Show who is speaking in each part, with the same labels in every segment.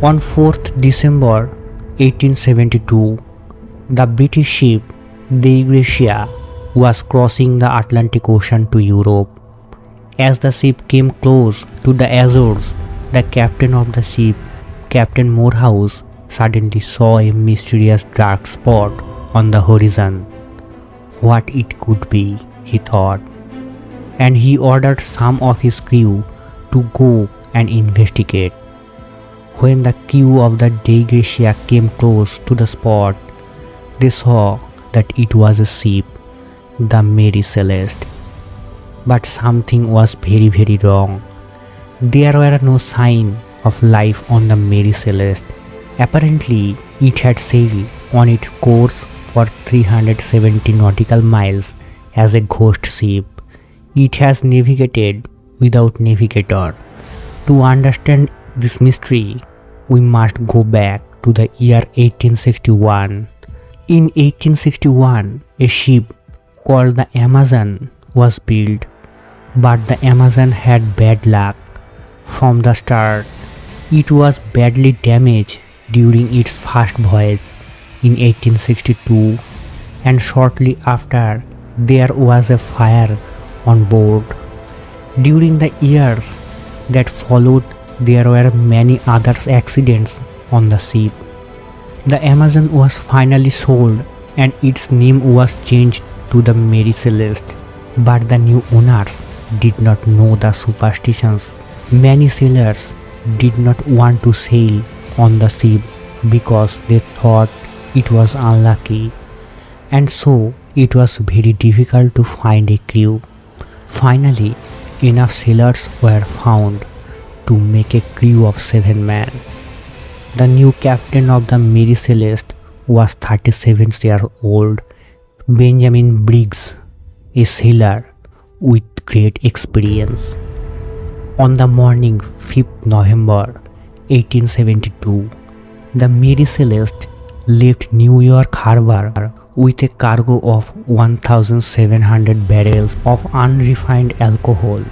Speaker 1: On 4th December 1872, the British ship Dei Gratia was crossing the Atlantic Ocean to Europe. As the ship came close to the Azores, the captain of the ship, Captain Morehouse, suddenly saw a mysterious dark spot on the horizon. What it could be, he thought, and he ordered some of his crew to go and investigate. When the crew of the Dei Gratia came close to the spot, they saw that it was a ship, the Mary Celeste. But something was very wrong. There were no signs of life on the Mary Celeste. Apparently, it had sailed on its course for 370 nautical miles as a ghost ship. It has navigated without navigator. To understand this mystery, we must go back to the year 1861. In 1861, a ship called the Amazon was built, but the Amazon had bad luck. From the start, it was badly damaged during its first voyage in 1862, and shortly after there was a fire on board. During the years that followed, there were many other accidents on the ship. The Amazon was finally sold and its name was changed to the Mary Celeste, but the new owners did not know the superstitions. Many sailors did not want to sail on the ship because they thought it was unlucky, and so it was very difficult to find a crew. Finally, enough sailors were found to make a crew of 7 men. The new captain of the Mary Celeste was 37 years old, Benjamin Briggs, a sailor with great experience. On the morning 5th November 1872, the Mary Celeste left New York Harbor with a cargo of 1,700 barrels of unrefined alcohol.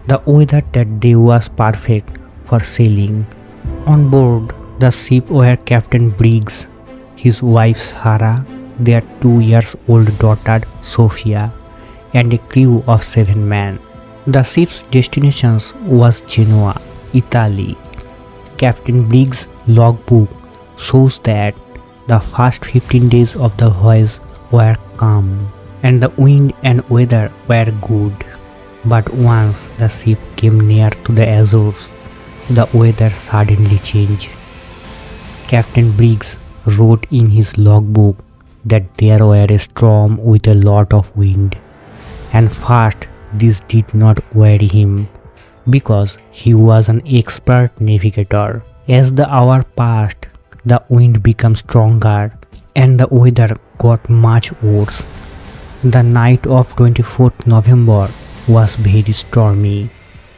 Speaker 1: The weather that day was perfect for sailing. On board the ship were Captain Briggs, his wife Sarah, their 2-year-old daughter Sophia, and a crew of 7 men. The ship's destination was Genoa, Italy. Captain Briggs' logbook shows that the first 15 days of the voyage were calm, and the wind and weather were good. But once the ship came near to the Azores, the weather suddenly changed. Captain Briggs wrote in his logbook that there were a storm with a lot of wind, and first this did not worry him because he was an expert navigator. As the hour passed, the wind became stronger and the weather got much worse. The night of 24th November was very stormy.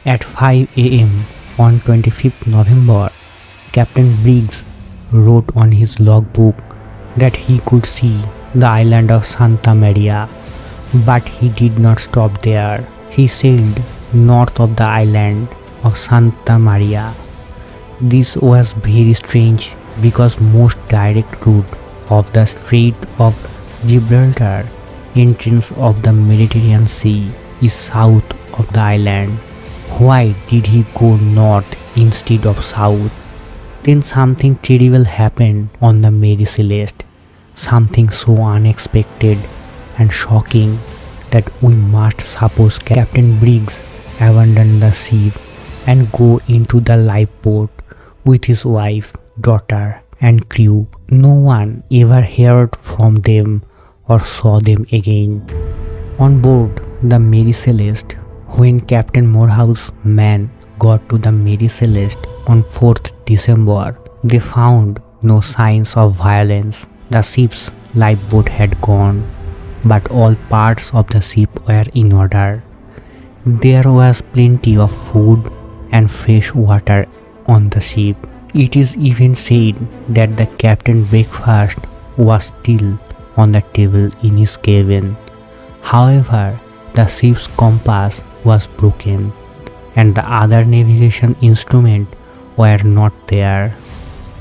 Speaker 1: At 5 a.m. on 25th November, Captain Briggs wrote on his logbook that he could see the island of Santa Maria, but he did not stop there. He sailed north of the island of Santa Maria. This was very strange because most direct route of the Strait of Gibraltar, entrance of the Mediterranean Sea, is south of the island. Why did he go north instead of south? Then something terrible happened on the Mary Celeste, something so unexpected and shocking that we must suppose Captain Briggs abandoned the ship and go into the lifeboat with his wife, daughter and crew. No one ever heard from them or saw them again. On board the Mary Celeste, when Captain Morehouse's men got to the Mary Celeste on 4th December, they found no signs of violence. The ship's lifeboat had gone, but all parts of the ship were in order. There was plenty of food and fresh water on the ship. It is even said that the captain's breakfast was still on the table in his cabin. However, the ship's compass was broken and the other navigation instruments were not there.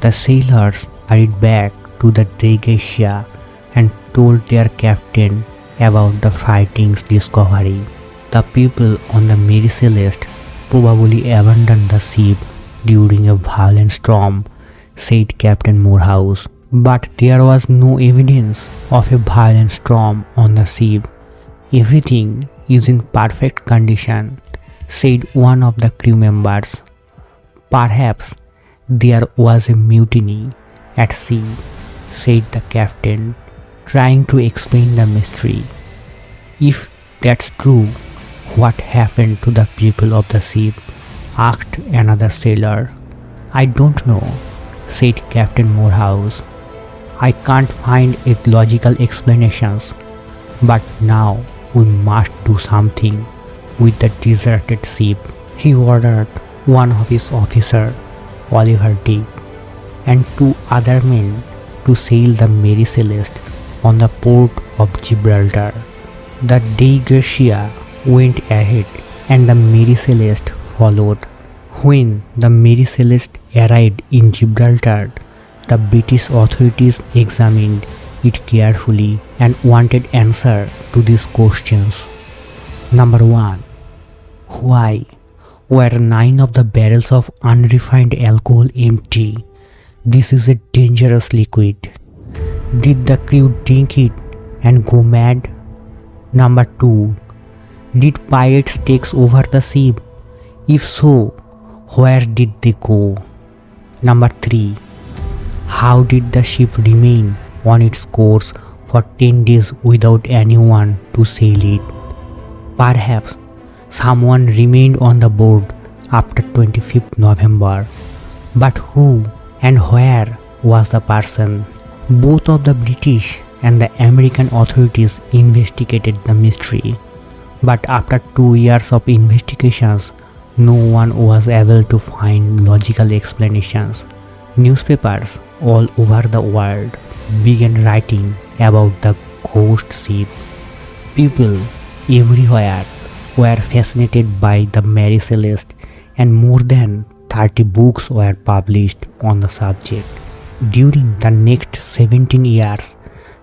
Speaker 1: The sailors hurried back to the Dei Gratia and told their captain about the frightening discovery. The people on the Mary Celeste probably abandoned the ship during a violent storm, said Captain Morehouse. But there was no evidence of a violent storm on the ship. Everything is in perfect condition, said one of the crew members. Perhaps there was a mutiny at sea, said the captain, trying to explain the mystery. If that's true, what happened to the people of the ship? Asked another sailor. I don't know, said Captain Morehouse. I can't find a logical explanations, but now we must do something with the deserted ship. He ordered one of his officers, Oliver Dick, and two other men to sail the Mary Celeste on the port of Gibraltar. The Dei Gratia went ahead and the Mary Celeste followed. When the Mary Celeste arrived in Gibraltar, the British authorities examined it carefully and wanted answer to these questions. Number 1. Why were 9 of the barrels of unrefined alcohol empty? This is a dangerous liquid. Did the crew drink it and go mad? Number 2. Did pirates take over the ship? If so, where did they go? Number 3. How did the ship remain on its course for 10 days without anyone to sail it? Perhaps someone remained on the board after 25th November. But who and where was the person? Both of the British and the American authorities investigated the mystery. But after 2 years of investigations, no one was able to find logical explanations. Newspapers all over the world began writing about the ghost ship. People everywhere were fascinated by the Mary Celeste, and more than 30 books were published on the subject. During the next 17 years,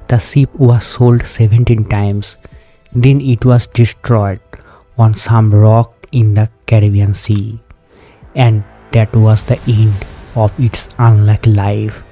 Speaker 1: the ship was sold 17 times. Then it was destroyed on some rock in the Caribbean Sea, and that was the end of its unlucky life.